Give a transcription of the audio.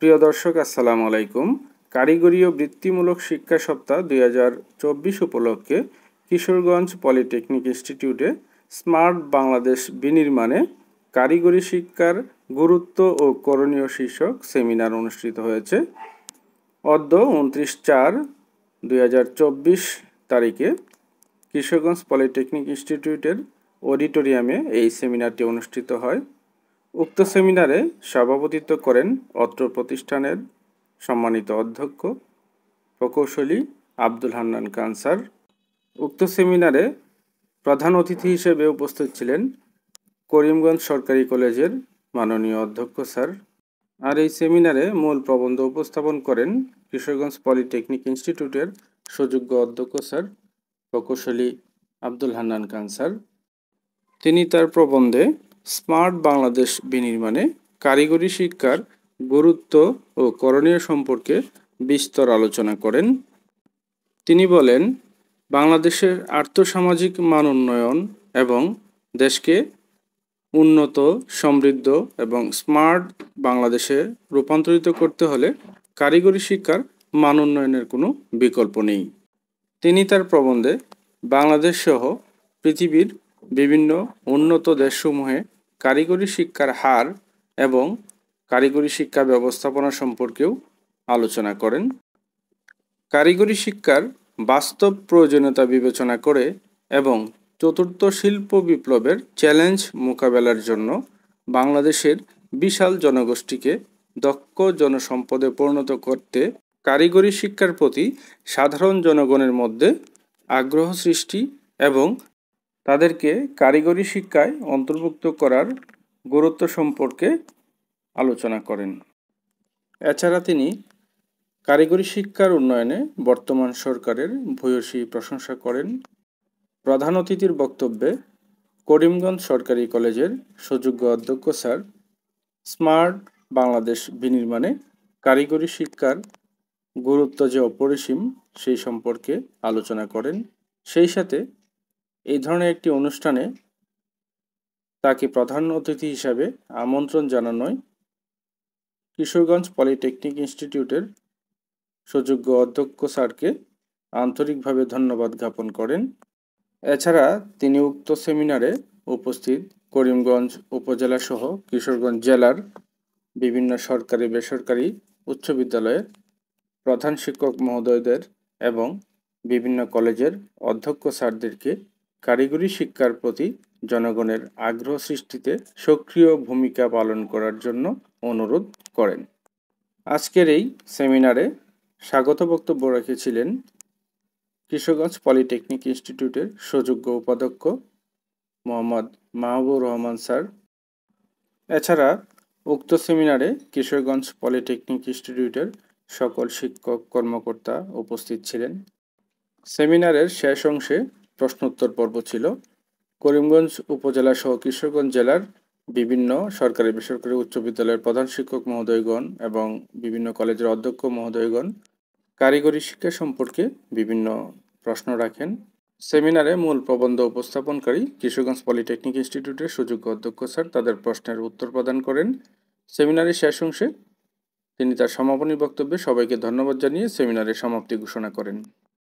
প্রিয় দর্শক, আসসালামু আলাইকুম। কারিগরি ও বৃত্তিমূলক শিক্ষা সপ্তাহ 2024 উপলক্ষে কিশোরগঞ্জ পলিটেকনিক ইনস্টিটিউটে স্মার্ট বাংলাদেশ বিনির্মাণে কারিগরি শিক্ষার গুরুত্ব ও করণীয় শীর্ষক সেমিনার অনুষ্ঠিত হয়েছে। অদ্য 29/4/2024 তারিখে কিশোরগঞ্জ পলিটেকনিক ইনস্টিটিউটের অডিটোরিয়ামে এই সেমিনারটি অনুষ্ঠিত হয়। উক্ত সেমিনারে সভাপতিত্ব করেন অত্র প্রতিষ্ঠানের সম্মানিত অধ্যক্ষ প্রকৌশলী আব্দুল হান্নান খান স্যার। উক্ত সেমিনারে প্রধান অতিথি হিসেবে উপস্থিত ছিলেন করিমগঞ্জ সরকারি কলেজের মাননীয় অধ্যক্ষ স্যার। আর এই সেমিনারে মূল প্রবন্ধ উপস্থাপন করেন কিশোরগঞ্জ পলিটেকনিক ইনস্টিটিউটের সুযোগ্য অধ্যক্ষ স্যার প্রকৌশলী আব্দুল হান্নান খান স্যার। তিনি তার প্রবন্ধে স্মার্ট বাংলাদেশ বিনির্মাণে কারিগরি শিক্ষার গুরুত্ব ও করণীয় সম্পর্কে বিস্তর আলোচনা করেন। তিনি বলেন, বাংলাদেশের আর্থসামাজিক মান উন্নয়ন এবং দেশকে উন্নত, সমৃদ্ধ এবং স্মার্ট বাংলাদেশে রূপান্তরিত করতে হলে কারিগরি শিক্ষার মান উন্নয়নের কোনো বিকল্প নেই। তিনি তার প্রবন্ধে বাংলাদেশ সহ পৃথিবীর বিভিন্ন উন্নত দেশসমূহে কারিগরি শিক্ষার হার এবং কারিগরি শিক্ষা ব্যবস্থাপনা সম্পর্কেও আলোচনা করেন। কারিগরি শিক্ষার বাস্তব প্রয়োজনীয়তা বিবেচনা করে এবং চতুর্থ শিল্প বিপ্লবের চ্যালেঞ্জ মোকাবেলার জন্য বাংলাদেশের বিশাল জনগোষ্ঠীকে দক্ষ জনসম্পদে পরিণত করতে কারিগরি শিক্ষার প্রতি সাধারণ জনগণের মধ্যে আগ্রহ সৃষ্টি এবং তাদেরকে কারিগরি শিক্ষায় অন্তর্ভুক্ত করার গুরুত্ব সম্পর্কে আলোচনা করেন। এছাড়া তিনি কারিগরি শিক্ষার উন্নয়নে বর্তমান সরকারের ভূয়সী প্রশংসা করেন। প্রধান অতিথির বক্তব্যে করিমগঞ্জ সরকারি কলেজের সুযোগ্য অধ্যক্ষ স্যার স্মার্ট বাংলাদেশ বিনির্মাণে কারিগরি শিক্ষার গুরুত্ব যে অপরিসীম সেই সম্পর্কে আলোচনা করেন। সেই সাথে এই ধরনের একটি অনুষ্ঠানে তাকে প্রধান অতিথি হিসাবে আমন্ত্রণ জানানোয় কিশোরগঞ্জ পলিটেকনিক ইনস্টিটিউটের সুযোগ্য অধ্যক্ষ স্যারকে আন্তরিকভাবে ধন্যবাদ জ্ঞাপন করেন। এছাড়া তিনি উক্ত সেমিনারে উপস্থিত করিমগঞ্জ উপজেলা সহ কিশোরগঞ্জ জেলার বিভিন্ন সরকারি বেসরকারি উচ্চ বিদ্যালয়ের প্রধান শিক্ষক মহোদয়দের এবং বিভিন্ন কলেজের অধ্যক্ষ স্যারদেরকে কারিগরি শিক্ষার প্রতি জনগণের আগ্রহ সৃষ্টিতে সক্রিয় ভূমিকা পালন করার জন্য অনুরোধ করেন। আজকের এই সেমিনারে স্বাগত বক্তব্য রেখেছিলেন কিশোরগঞ্জ পলিটেকনিক ইনস্টিটিউটের সুযোগ্য উপাধ্যক্ষ মোহাম্মদ মাহবুবুর রহমান স্যার। এছাড়া উক্ত সেমিনারে কিশোরগঞ্জ পলিটেকনিক ইনস্টিটিউটের সকল শিক্ষক কর্মকর্তা উপস্থিত ছিলেন। সেমিনারের শেষ অংশে প্রশ্নোত্তর পর্ব ছিল। করিমগঞ্জ উপজেলা সহ কিশোরগঞ্জ জেলার বিভিন্ন সরকারি বেসরকারি উচ্চ বিদ্যালয়ের প্রধান শিক্ষক মহোদয়গণ এবং বিভিন্ন কলেজের অধ্যক্ষ মহোদয়গণ কারিগরি শিক্ষা সম্পর্কে বিভিন্ন প্রশ্ন রাখেন। সেমিনারে মূল প্রবন্ধ উপস্থাপনকারী কিশোরগঞ্জ পলিটেকনিক ইনস্টিটিউটের সুযোগ্য অধ্যক্ষ স্যার তাদের প্রশ্নের উত্তর প্রদান করেন। সেমিনারের শেষ অংশে তিনি তার সমাপনী বক্তব্যে সবাইকে ধন্যবাদ জানিয়ে সেমিনারের সমাপ্তি ঘোষণা করেন।